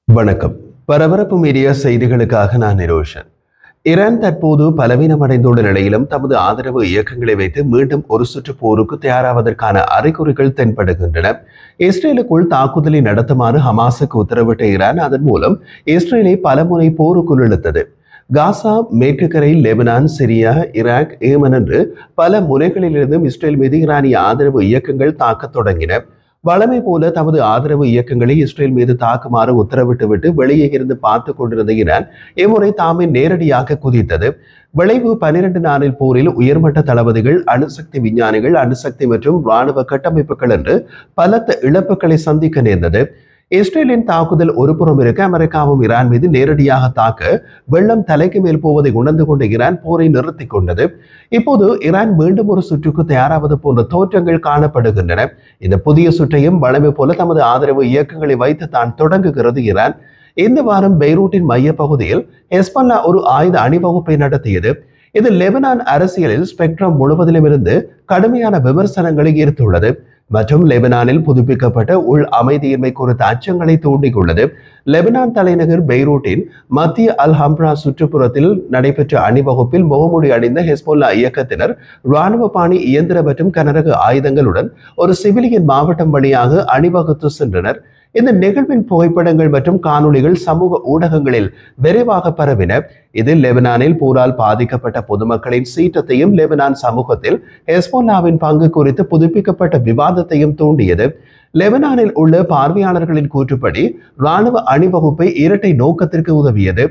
வணக்கம். பரபரப்பு மீடியா செய்திகளுக்காக நான் நிரோஷன். ஈரான் தற்போது பலவீனமடைந்துள்ள நிலையிலும் தமது ஆதரவு இயக்கங்களை வைத்து மீண்டும் ஒரு சுற்று போருக்கு தயாராவதற்கான அறிகுறிகள் தென்படுகின்றன. இஸ்ரேலுக்குள் தாக்குதலை நடத்துமாறு ஹமாஸுக்கு உத்தரவிட்ட ஈரான் அதன் மூலம் இஸ்ரேலை பலமுறை போருக்குள் இழுத்தது. காசா, மேற்கு கரை, லெபனான், சிரியா, ஈராக், ஏமன் என்று பல முனைகளிலிருந்தும் இஸ்ரேல் மீது ஈரானிய ஆதரவு இயக்கங்கள் தாக்கத் தொடங்கின. வழமை போல தமது ஆதரவு இயக்கங்களை இஸ்ரேல் மீது தாக்குமாறு உத்தரவிட்டுவிட்டு வெளியே இருந்து பார்த்து கொண்டிருந்த ஈரான் இம்முறை தாமே நேரடியாக குதித்தது. விளைவு 12 நாளில் போரில் உயர்மட்ட தளபதிகள், அணுசக்தி விஞ்ஞானிகள், அணுசக்தி மற்றும் இராணுவ கட்டமைப்புகள் என்று பலத்த இழப்புகளை சந்திக்க நேர்ந்தது. இஸ்ரேலின் தாக்குதல் ஒருபுறம் இருக்க, அமெரிக்காவும் ஈரான் மீது நேரடியாக தாக்க வெள்ளம் தலைக்கு மேல் போவதை உணர்ந்து கொண்ட ஈரான் போரை நிறுத்தி கொண்டது. இப்போது ஈரான் மீண்டும் ஒரு சுற்றுக்கு தயாராவது போன்ற தோற்றங்கள் காணப்படுகின்றன. இந்த புதிய சுற்றையும் வழமை போல தமது ஆதரவு இயக்கங்களை வைத்து தான் தொடங்குகிறது ஈரான். இந்த வாரம் பெய்ரூட்டின் மைய பகுதியில் ஹெஸ்பல்லா ஒரு ஆயுத அணிவகுப்பை நடத்தியது. இது லெபனான் அரசியலில் ஸ்பெக்ட்ரம் முழுவதிலும் இருந்து கடுமையான விமர்சனங்களை ஈர்த்துள்ளது மற்றும் லெபனானில் புதுப்பிக்கப்பட்ட உள் அமைதியின்மை குறித்த அச்சங்களை தூண்டியுள்ளது. லெபனான் தலைநகர் பெய்ரூட்டின் மத்திய அல் ஹம்ரா சுற்றுப்புறத்தில் நடைபெற்ற அணிவகுப்பில் முகமூடி அணிந்த ஹெஸ்போல்லா இயக்கத்தினர் இராணுவ பாணி இயந்திர மற்றும் கனரக ஆயுதங்களுடன் ஒரு சிவிலியன் மாவட்டம் வழியாக அணிவகுத்து சென்றனர். இந்த நிகழ்வின் புகைப்படங்கள் மற்றும் காணொளிகள் சமூக ஊடகங்களில் விரைவாக பரவின. இது லெபனானில் போரால் பாதிக்கப்பட்ட பொதுமக்களின் சீற்றத்தையும் லெபனான் சமூகத்தில் ஹெஸ்போல்லாவின் பங்கு குறித்து புதுப்பிக்கப்பட்ட விவாதத்தையும் தூண்டியது. லெபனானில் உள்ள பார்வையாளர்களின் கூற்றுப்படி இராணுவ அணிவகுப்பை இரட்டை நோக்கத்திற்கு உதவியது.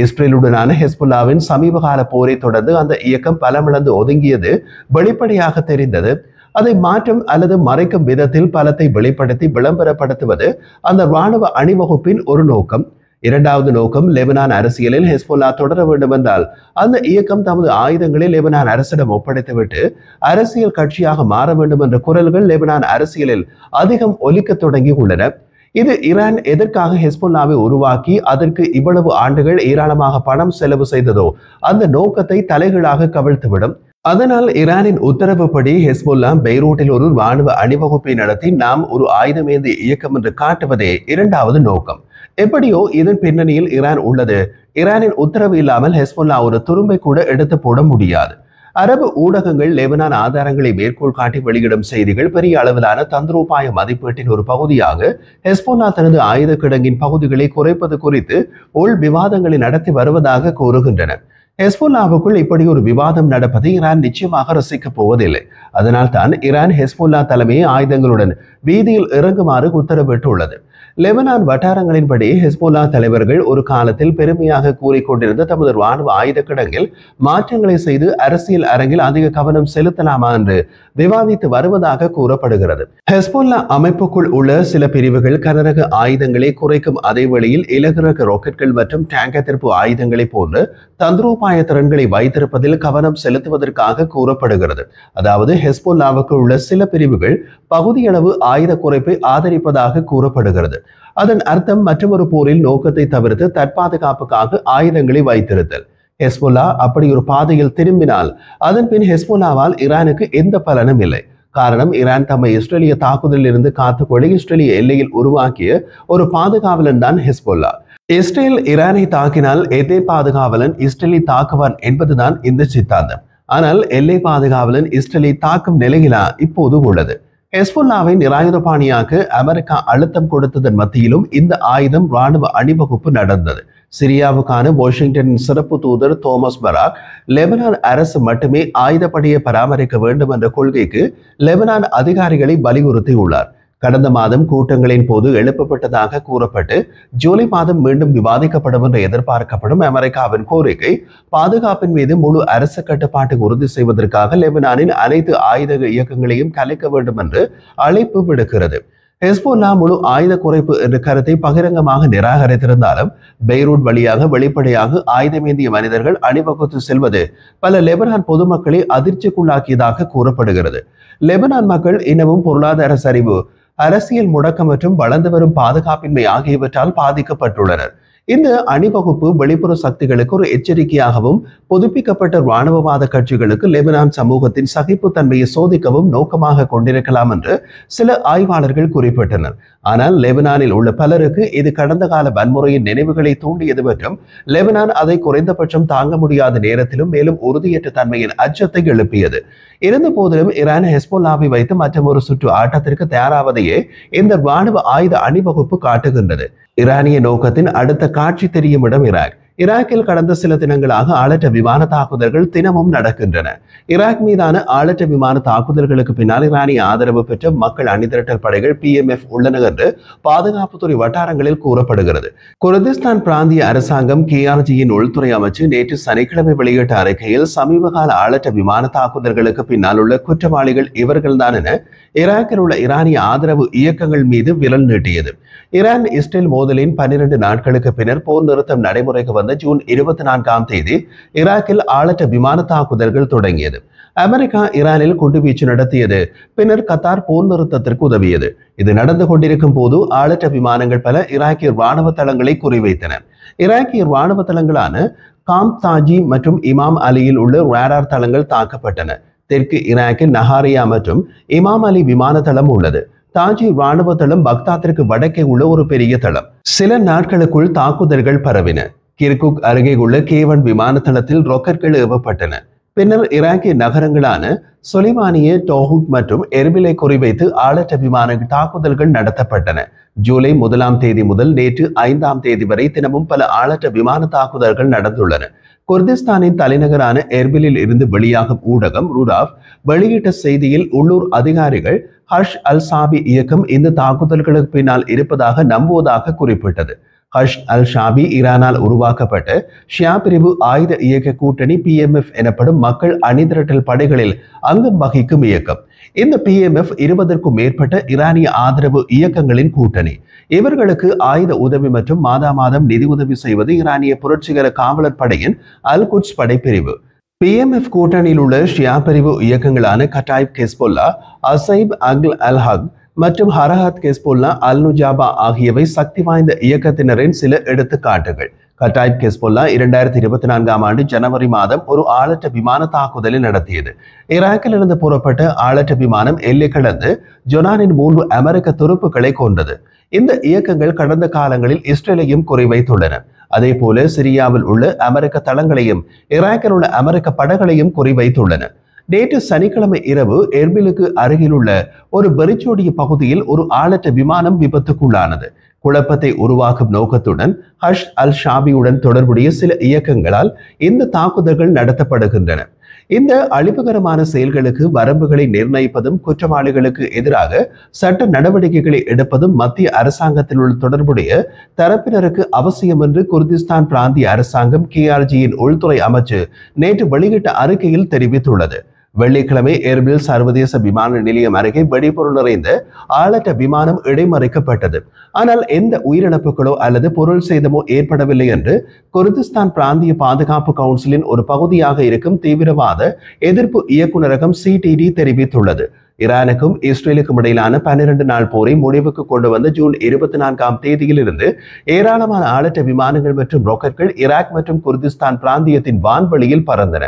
இஸ்ரேலுடனான ஹெஸ்போல்லாவின் சமீபகால போரை தொடர்ந்து அந்த இயக்கம் பலமிழந்து ஒதுங்கியது வெளிப்படையாக தெரிந்தது. அதை மாற்றும் அல்லது மறைக்கும் விதத்தில் பலத்தை வெளிப்படுத்தி விளம்பரப்படுத்துவது அந்த இராணுவ அணிவகுப்பின் ஒரு நோக்கம். இரண்டாவது நோக்கம், லெபனான் அரசியலில் ஹெஸ்போல்லா தொடர வேண்டும் என்றால் அந்த இயக்கம் தமது ஆயுதங்களை லெபனான் அரசிடம் ஒப்படைத்துவிட்டு அரசியல் கட்சியாக மாற வேண்டும் என்ற குரல்கள் லெபனான் அரசியலில் அதிகம் ஒலிக்க தொடங்கி உள்ளன. இது ஈரான் எதற்காக ஹெஸ்போல்லாவை உருவாக்கி அதற்கு இவ்வளவு ஆண்டுகள் ஏராளமாக பணம் செலவு செய்ததோ அந்த நோக்கத்தை தலைகீழாக கவிழ்த்துவிடும். அதனால் ஈரானின் உத்தரவுப்படி ஹெஸ்போல்லா பெய்ரூட்டில் ஒரு இராணுவ அணிவகுப்பை நடத்தி நாம் ஒரு ஆயுதமேந்திய இயக்கம் என்று காட்டுவதே இரண்டாவது நோக்கம். எப்படியோ இதன் பின்னணியில் ஈரான் உள்ளது. ஈரானின் உத்தரவு இல்லாமல் ஹெஸ்போல்லா ஒரு துரும்பை கூட எடுத்து போட முடியாது. அரபு ஊடகங்கள் லெபனான் ஆதாரங்களை மேற்கோள் காட்டி வெளியிடும் செய்திகள் பெரிய அளவிலான தந்திரோபாய மதிப்பீட்டின் ஒரு பகுதியாக ஹெஸ்போல்லா தனது ஆயுத கிடங்கின் பகுதிகளை குறைப்பது குறித்து உள் விவாதங்களை நடத்தி வருவதாக கூறுகின்றன. ஹெஸ்போல்லாவுக்குள் இப்படி ஒரு விவாதம் நடப்பதை ஈரான் நிச்சயமாக ரசிக்கப் போவதில்லை. அதனால் தான் ஈரான் ஹெஸ்போல்லா தலைமையை ஆயுதங்களுடன் வீதியில் இறங்குமாறு உத்தரவிட்டுள்ளது. லெபனான் வட்டாரங்களின்படி ஹெஸ்போல்லா தலைவர்கள் ஒரு காலத்தில் பெருமையாக கூறிக்கொண்டிருந்த தமது இராணுவ ஆயுத கிடங்கில் மாற்றங்களை செய்து அரசியல் அரங்கில் அதிக கவனம் செலுத்தலாமா என்று விவாதித்து வருவதாக கூறப்படுகிறது. ஹெஸ்போல்லா அமைப்புக்குள் உள்ள சில பிரிவுகள் கனரக ஆயுதங்களை குறைக்கும் அதே வேளையில் இலகுரக ராக்கெட்கள் மற்றும் டேங்க் எதிர்ப்பு ஆயுதங்களை போன்று தந்திரோபாய திறன்களை வைத்திருப்பதில் கவனம் செலுத்துவதற்காக கூறப்படுகிறது. அதாவது ஹெஸ்போல்லாவுக்கு உள்ள சில பிரிவுகள் பகுதியளவு ஆயுத குறைப்பை ஆதரிப்பதாக கூறப்படுகிறது. அதன் அர்த்தம் மற்றொரு போரில் நோக்கத்தை தவிர்த்து தற்பாதுகாப்புக்காக ஆயுதங்களை வைத்திருத்தல். ஹெஸ்போல்லா அப்படி ஒரு பாதையில் திரும்பினால் அதன் பின் ஹெஸ்போல்லாவால் ஈரானுக்கு எந்த பலனும் இல்லை. காரணம், ஈரான் தம்மை இஸ்ரேலிய தாக்குதலில் இருந்து காத்துக்கொள்ள இஸ்ரேலிய எல்லையில் உருவாக்கிய ஒரு பாதுகாவலன் தான் ஹெஸ்போல்லா. இஸ்ரேல் ஈரானை தாக்கினால் எல்லை பாதுகாவலன் இஸ்ரேலை தாக்குவான் என்பதுதான் இந்த சித்தாந்தம். ஆனால் எல்லை பாதுகாவலன் இஸ்ரேலை தாக்கும் நிலையிலா இப்போது உள்ளது. ஹெஸ்போல்லாவை நிராயுதபாணியாக்க அமெரிக்கா அழுத்தம் கொடுத்ததன் மத்தியிலும் இந்த ஆயுதம் இராணுவ அணிவகுப்பு நடந்தது. சிரியாவுக்கான வாஷிங்டனின் சிறப்பு தூதர் தோமஸ் பராக் லெபனான் அரசு மட்டுமே ஆயுதப்படையை பராமரிக்க வேண்டும் என்ற கொள்கைக்கு லெபனான் அதிகாரிகளை வலியுறுத்தியுள்ளார். கடந்த மாதம் கூட்டங்களின் போது எழுப்பப்பட்டதாக கூறப்பட்டு ஜூலை மாதம் மீண்டும் விவாதிக்கப்படும் என்று எதிர்பார்க்கப்படும் அமெரிக்காவின் கோரிக்கை பாதுகாப்பின் மீது முழு அரசு கட்டுப்பாட்டை உறுதி செய்வதற்காக லெபனானின் அனைத்து ஆயுத இயக்கங்களையும் கலைக்க வேண்டும் என்று அழைப்பு விடுக்கிறது. ஹெஸ்போல்லா முழு ஆயுத குறைப்பு என்ற கருத்தை பகிரங்கமாக நிராகரித்திருந்தாலும் பெய்ரூட் வழியாக வெளிப்படையாக ஆயுதமேந்திய மனிதர்கள் அணிவகுத்து செல்வது பல லெபனான் பொதுமக்களை அதிர்ச்சிக்குள்ளாக்கியதாக கூறப்படுகிறது. லெபனான் மக்கள் இன்னமும் பொருளாதார சரிவு, அரசியல் முடக்கம் மற்றும் வளர்ந்து வரும் பாதுகாப்பின்மை ஆகியவற்றால் பாதிக்கப்பட்டுள்ளனர். இந்த அணிவகுப்பு வெளிப்புற சக்திகளுக்கு ஒரு எச்சரிக்கையாகவும் புதுப்பிக்கப்பட்ட இராணுவவாத கட்சிகளுக்கு லெபனான் சமூகத்தின் சகிப்புத்தன்மையை சோதிக்கவும் நோக்கமாக கொண்டிருக்கலாம் என்று சில ஆய்வாளர்கள் குறிப்பிட்டனர். ஆனால் லெபனானில் உள்ள பலருக்கு இது கடந்த கால வன்முறையின் நினைவுகளை தூண்டியது மற்றும் லெபனான் அதை குறைந்தபட்சம் தாங்க முடியாத நேரத்திலும் மேலும் உறுதியற்ற தன்மையின் அச்சத்தை எழுப்பியது. இருந்த போதிலும் ஈரான் ஹெஸ்போல்லாவை வைத்து மற்றொரு சுற்று ஆட்டத்திற்கு தயாராவதையே இந்த ராணுவ ஆயுத அணிவகுப்பு காட்டுகின்றது. ஈரானிய நோக்கத்தின் அடுத்த காட்சி தெரியும் இடம் ஈராக்கில் கடந்த சில தினங்களாக ஆளற்ற விமான தாக்குதல்கள் தினமும் நடக்கின்றன. ஈராக் மீதான ஆளற்ற விமான தாக்குதல்களுக்கு பின்னால் ஈரானிய ஆதரவு பெற்ற மக்கள் அணிதிரட்டல் படைகள் PMF உள்ளன என்று பாதுகாப்புத்துறை வட்டாரங்களில் கூறப்படுகிறது. குர்திஸ்தான் பிராந்திய அரசாங்கம் KRGயின் உள்துறை அமைச்சு நேற்று சனிக்கிழமை வெளியிட்ட அறிக்கையில் சமீபகால ஆளற்ற விமான தாக்குதல்களுக்கு பின்னால் உள்ள குற்றவாளிகள் இவர்கள்தான் என ஈராக்கில் உள்ள ஈரானிய ஆதரவு இயக்கங்கள் மீது விரல் நீட்டியது. ஈரான் இஸ்ரேல் மோதலின் 12 நாட்களுக்கு பின்னர் போர் நிறுத்தம் நடைமுறைக்கு வந்த ஜூன் 24ஆம் தேதி ஈராக்கில் ஆளற்ற விமான தாக்குதல்கள் தொடங்கியது. அமெரிக்கா ஈரானில் குண்டுவீச்சு நடத்தியது. பின்னர் கத்தார் போர் நிறுத்தத்திற்கு உதவியது. இது நடந்து கொண்டிருக்கும் போது ஆளற்ற விமானங்கள் பல ஈராக்கிய ராணுவ தளங்களை குறிவைத்தன. ஈராக்கிய ராணுவ தளங்களான காம் தாஜி மற்றும் இமாம் அலியில் உள்ள ரேடார் தளங்கள் தாக்கப்பட்டன. தெற்கு ஈராக்கில் நஹாரியா மற்றும் இமாம் அலி விமான தளம் உள்ளது. தாஜி ராணுவ தளம் பக்தாத்திற்கு வடக்கே உள்ள ஒரு பெரிய தளம். சில நாட்களுக்குள் தாக்குதல்கள் பரவின. கிர்குக் அருகே உள்ள K1 விமான தளத்தில் ராக்கெட்கள் ஏவப்பட்டன. பின்னர் ஈராக்கிய நகரங்களான சொலிமானிய, டோஹூட் மற்றும் எர்பிலை குறிவைத்து ஆளற்ற விமான தாக்குதல்கள் நடத்தப்பட்டன. ஜூலை 1ஆம் தேதி முதல் நேற்று 5ஆம் தேதி வரை தினமும் பல ஆளற்ற விமான தாக்குதல்கள் நடந்துள்ளன. குர்திஸ்தானின் தலைநகரான எர்பிலில் இருந்து வெளியாகும் ஊடகம் ரூடாப் வெளியிட்ட செய்தியில் உள்ளூர் அதிகாரிகள் ஹஷ் அல் ஷாபி இயக்கம் இந்த தாக்குதல்களுக்கு பின்னால் இருப்பதாக நம்புவதாக குறிப்பிட்டது. ஹஷ் அல் ஷாபி ஈரானால் உருவாக்கப்பட்ட ஷியா பிரிவு ஆயுத இயக்க கூட்டணி PMF எனப்படும் மக்கள் அணிதிரட்டல் படைகளில் அங்கம் வகிக்கும் இயக்கம். இந்த PMF 20க்கும் மேற்பட்ட ஈரானிய ஆதரவு இயக்கங்களின் கூட்டணி. இவர்களுக்கு ஆயுத உதவி மற்றும் மாதம் நிதி உதவி செய்வது ஈரானிய புரட்சிகர காவலர் படையின் அல் குட்ஸ் படைப்பிரிவு. PMF கூட்டணியில் உள்ள ஷியா பிரிவு இயக்கங்களான கட்டாயிப் ஹெஸ்போல்லா, அசைப் அக்ல் அல் ஹக் மற்றும் ஹரஹத் ஹெஸ்போல்லா அல் நுஜாபா ஆகியவை சக்தி வாய்ந்த இயக்கத்தினரின் சில எடுத்துக்காட்டுகள். கட்டாயிப் ஹெஸ்போல்லா 2024ஆம் ஆண்டு ஜனவரி மாதம் ஒரு ஆளற்ற விமான தாக்குதலை நடத்தியது. ஈராக்கில் இருந்து புறப்பட்ட ஆளற்ற விமானம் எல்லை கடந்து ஜொனானின் 3 அமெரிக்க துருப்புக்களை கொண்டது. இந்த இயக்கங்கள் கடந்த காலங்களில் இஸ்ரேலையும் குறிவைத்துள்ளன. அதே போல சிரியாவில் உள்ள அமெரிக்க தளங்களையும் ஈராக்கில் உள்ள அமெரிக்க படைகளையும் குறிவைத்துள்ளன. நேற்று சனிக்கிழமை இரவு எர்பிலுக்கு அருகிலுள்ள ஒரு வெறிச்சோடிய பகுதியில் ஒரு ஆளற்ற விமானம் விபத்துக்குள்ளானது. குழப்பத்தை உருவாக்கும் நோக்கத்துடன் ஹஷ் அல் ஷாபியுடன் தொடர்புடைய சில இயக்கங்களால் இந்த தாக்குதல்கள் நடத்தப்படுகின்றன. இந்த அழிவுகரமான செயல்களுக்கு வரம்புகளை நிர்ணயிப்பதும் குற்றவாளிகளுக்கு எதிராக சட்ட நடவடிக்கைகளை எடுப்பதும் மத்திய அரசாங்கத்தில் உள்ள தொடர்புடைய தரப்பினருக்கு அவசியம் என்று குர்திஸ்தான் பிராந்திய அரசாங்கம் KRGயின் உள்துறை அமைச்சு நேற்று வெளியிட்ட அறிக்கையில் தெரிவித்துள்ளது. வெள்ளிக்கிழமை எர்பில் சர்வதேச விமான நிலையம் அருகே வெடிபொருள் நிறைந்த ஆளற்ற விமானம் இடைமறிக்கப்பட்டது. ஆனால் எந்த உயிரிழப்புகளோ அல்லது பொருள் சேதமோ ஏற்படவில்லை என்று குர்திஸ்தான் பிராந்திய பாதுகாப்பு கவுன்சிலின் ஒரு பகுதியாக இருக்கும் தீவிரவாத எதிர்ப்பு இயக்குநரகம் CTD தெரிவித்துள்ளது. ஈரானுக்கும் இஸ்ரேலுக்கும் இடையிலான 12 நாள் போரை முடிவுக்கு கொண்டு வந்த ஜூன் 24ஆம் தேதியிலிருந்து ஏராளமான ஆளற்ற விமானங்கள் மற்றும் ராக்கெட்கள் ஈராக் மற்றும் குர்திஸ்தான் பிராந்தியத்தின் வான்வெளியில் பறந்தன.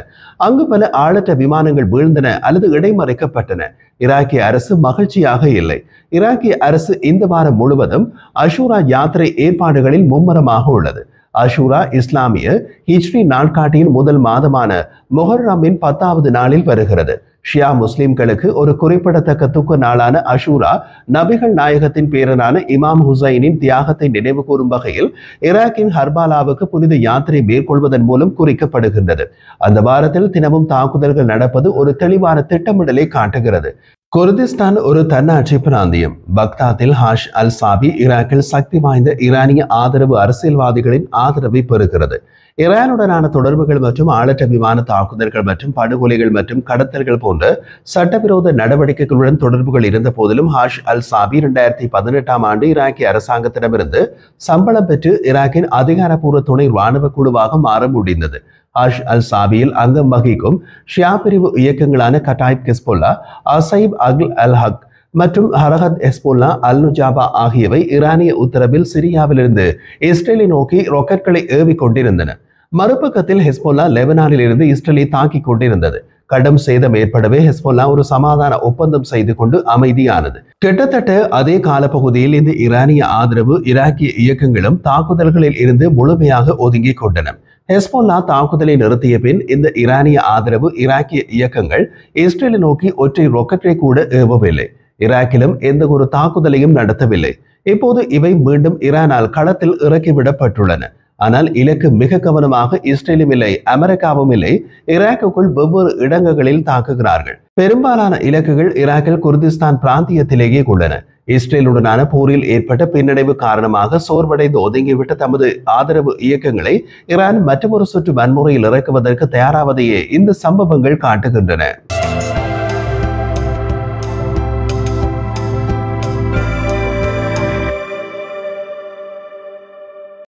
அங்கு பல ஆளற்ற விமானங்கள் வீழ்ந்தன அல்லது இடைமறிக்கப்பட்டன. ஈராக்கிய அரசு மகிழ்ச்சியாக இல்லை. ஈராக்கிய அரசு இந்த வாரம் முழுவதும் அஷூரா யாத்திரை ஏற்பாடுகளில் மும்முரமாக உள்ளது. அஷூரா இஸ்லாமிய ஹிஜ்ரி நாட்காட்டியின் முதல் மாதமான முஹர்ரமின் 10வது நாளில் வருகிறது. ஷியா முஸ்லிம்களுக்கு ஒரு குறிப்பிடத்தக்க துக்க நாளான அஷூரா நபிகள் நாயகத்தின் பேரனான இமாம் ஹுசைனின் தியாகத்தை நினைவு கூறும் வகையில் ஈராக்கின் ஹர்பாலாவுக்கு புனித யாத்திரை மேற்கொள்வதன் மூலம் குறிக்கப்படுகின்றது. அந்த வாரத்தில் தினமும் தாக்குதல்கள் நடப்பது ஒரு தெளிவான திட்டமிடலை காட்டுகிறது. குர்திஸ்தான் ஒரு தன்னாட்சி பிராந்தியம். பக்தாத்தில் ஹஷ் அல் ஷாபி ஈராக்கில் சக்தி வாய்ந்த ஈரானிய ஆதரவு அரசியல்வாதிகளின் ஆதரவை பெறுகிறது. ஈரானுடனான தொடர்புகள் மற்றும் ஆளற்ற விமான தாக்குதல்கள் மற்றும் படுகொலைகள் மற்றும் கடத்தல்கள் போன்ற சட்டவிரோத நடவடிக்கைகளுடன் தொடர்புகள் இருந்த போதிலும் ஹஷ் அல் ஷாபி 2018ஆம் ஆண்டு ஈராக்கிய அரசாங்கத்திடமிருந்து சம்பளம் பெற்று ஈராக்கின் அதிகாரப்பூர்வ துணை இராணுவ குழுவாக மாற முடிந்தது. ஹஷ் அல் ஷாபியில் அங்கம் வகிக்கும் ஷியா பிரிவு இயக்கங்களான கட்டாயிப் ஹெஸ்போல்லா, அசைப் அக்ல் அல் ஹக் மற்றும் ஹரஹத் ஹெஸ்போல்லா அல் நுஜாபா ஆகியவை ஈரானிய உத்தரவில் சிரியாவிலிருந்து இஸ்ரேலை நோக்கி ராக்கெட்களை ஏவி கொண்டிருந்தன. மறுபக்கத்தில் ஹெஸ்போல்லா லெபனானில் இருந்து இஸ்ரேலை தாக்கிக் கொண்டிருந்தது. கடும் சேதம் ஏற்படவே ஹெஸ்புல்லா ஒரு சமாதான ஒப்பந்தம் செய்து கொண்டு அமைதியானது. கிட்டத்தட்ட அதே காலப்பகுதியில் இந்த ஈரானிய ஆதரவு ஈராக்கிய இயக்கங்களும் தாக்குதல்களில் இருந்து முழுமையாக ஒதுங்கிக் கொண்டன. ஹெஸ்புல்லா தாக்குதலை நிறுத்திய பின் இந்த ஈரானிய ஆதரவு ஈராக்கிய இயக்கங்கள் இஸ்ரேலை நோக்கி ஒற்றை ராக்கெட்டை கூட ஏவவில்லை. ஈராக்கிலும் எந்த ஒரு தாக்குதலையும் நடத்தவில்லை. இப்போது இவை மீண்டும் ஈரானால் களத்தில் இறக்கிவிடப்பட்டுள்ளன. ஆனால் இலக்கு மிக கவனமாக இஸ்ரேலும் இல்லை, அமெரிக்காவும் இல்லை. ஈராக்குக்குள் வெவ்வேறு இடங்களில் தாக்குகிறார்கள். பெரும்பாலான இலக்குகள் ஈராக்கில் குர்திஸ்தான் பிராந்தியத்திலேயே உள்ளன. இஸ்ரேலுடனான போரில் ஏற்பட்ட பின்னடைவு காரணமாக சோர்வடைந்து ஒதுங்கிவிட்ட தமது ஆதரவு இயக்கங்களை ஈரான் மற்றொரு சுற்று வன்முறையில் இறக்குவதற்கு தயாராவதையே இந்த சம்பவங்கள் காட்டுகின்றன.